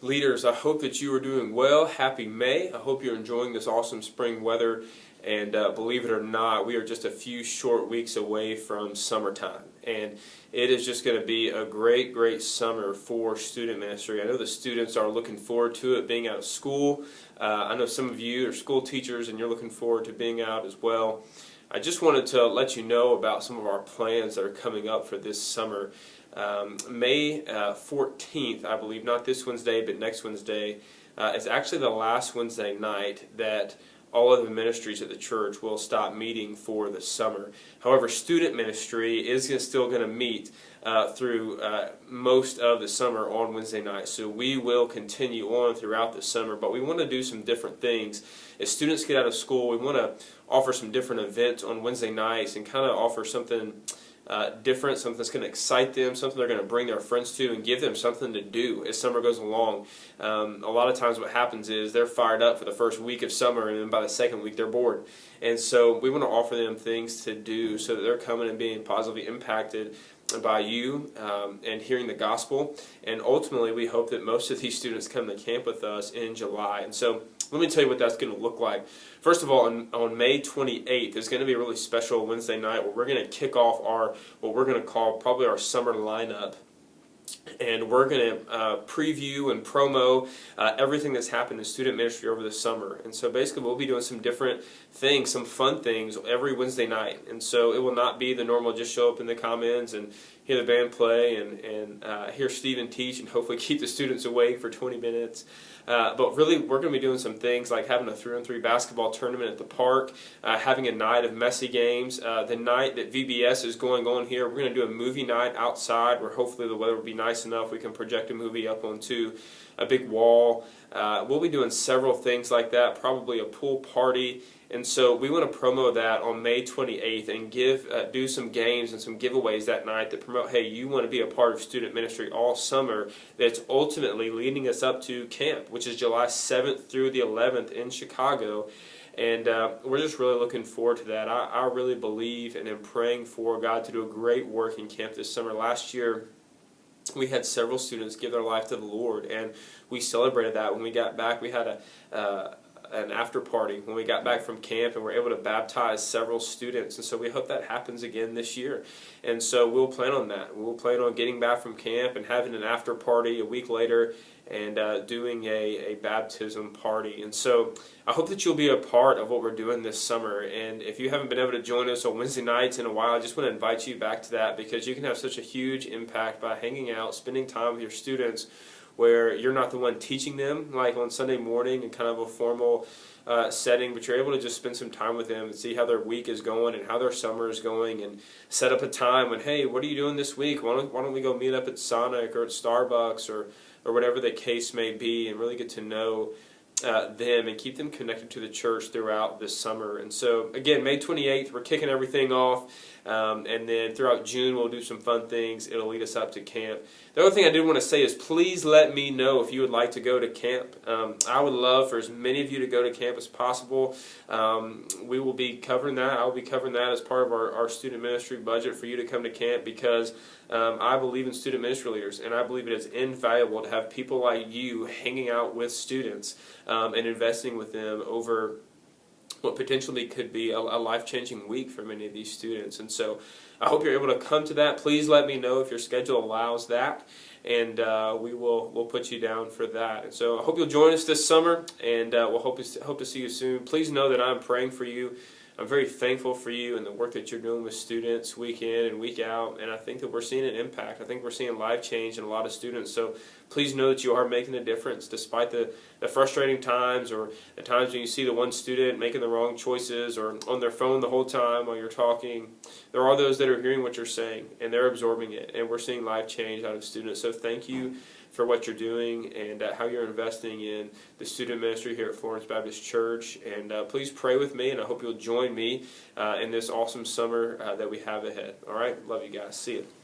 Leaders, I hope that you are doing well. Happy May. I hope you're enjoying this awesome spring weather. And believe it or not, we are just a few short weeks away from summertime. And it is just going to be a great, great summer for student ministry. I know the students are looking forward to it, being out of school. I know some of you are school teachers and you're looking forward to being out as well. I just wanted to let you know about some of our plans that are coming up for this summer. May 14th, I believe, not this Wednesday, but next Wednesday, is actually the last Wednesday night that all of the ministries at the church will stop meeting for the summer. However, student ministry is still going to meet through most of the summer on Wednesday nights. So we will continue on throughout the summer, but we want to do some different things. As students get out of school, we want to offer some different events on Wednesday nights and kind of offer something different, something that's going to excite them, something they're going to bring their friends to and give them something to do as summer goes along. A lot of times what happens is they're fired up for the first week of summer, and then by the second week they're bored. And so we want to offer them things to do so that they're coming and being positively impacted by you and hearing the gospel. And ultimately we hope that most of these students come to camp with us in July. And so let me tell you what that's going to look like. First of all, on May 28th, there's going to be a really special Wednesday night where we're going to kick off what we're going to call probably our summer lineup. And we're going to preview and promo everything that's happened in student ministry over the summer. And so basically we'll be doing some different things, some fun things every Wednesday night. And so it will not be the normal just show up in the commons and hear the band play and hear Stephen teach and hopefully keep the students awake for 20 minutes. But really we're going to be doing some things like having a 3-on-3 basketball tournament at the park, having a night of messy games. The night that VBS is going on here, we're going to do a movie night outside where hopefully the weather will be nice enough we can project a movie up onto a big wall. We'll be doing several things like that, probably a pool party. And so we want to promo that on May 28th and do some games and some giveaways that night that promote, hey, you want to be a part of student ministry all summer, that's ultimately leading us up to camp, which is July 7th through the 11th in Chicago. And we're just really looking forward to that. I really believe and am praying for God to do a great work in camp this summer. Last year, we had several students give their life to the Lord, and we celebrated that. When we got back, we had an after party when we got back from camp, and we're able to baptize several students. And so we hope that happens again this year. And so we'll plan on that. We'll plan on getting back from camp and having an after party a week later and doing a baptism party. And so I hope that you'll be a part of what we're doing this summer. And if you haven't been able to join us on Wednesday nights in a while, I just want to invite you back to that, because you can have such a huge impact by hanging out, spending time with your students where you're not the one teaching them like on Sunday morning in kind of a formal setting, but you're able to just spend some time with them and see how their week is going and how their summer is going, and set up a time when, hey, what are you doing this week? Why don't we go meet up at Sonic or at Starbucks or whatever the case may be, and really get to know them and keep them connected to the church throughout this summer. And so again, May 28th, we're kicking everything off, and then throughout June we'll do some fun things. It'll lead us up to camp. The other thing I did want to say is please let me know if you would like to go to camp. I would love for as many of you to go to camp as possible. We will be covering that. I'll be covering that as part of our student ministry budget for you to come to camp, because I believe in student ministry leaders, and I believe it is invaluable to have people like you hanging out with students and investing with them over what potentially could be a life-changing week for many of these students. And so I hope you're able to come to that. Please let me know if your schedule allows that, and we'll put you down for that. And so I hope you'll join us this summer, and we'll hope to see you soon. Please know that I'm praying for you. I'm very thankful for you and the work that you're doing with students week in and week out, and I think that we're seeing an impact. I think we're seeing life change in a lot of students. So please know that you are making a difference despite the frustrating times, or the times when you see the one student making the wrong choices or on their phone the whole time while you're talking. There are those that are hearing what you're saying and they're absorbing it, and we're seeing life change out of students. So thank you for what you're doing and how you're investing in the student ministry here at Florence Baptist Church. And please pray with me, and I hope you'll join me in this awesome summer that we have ahead. All right? Love you guys. See you.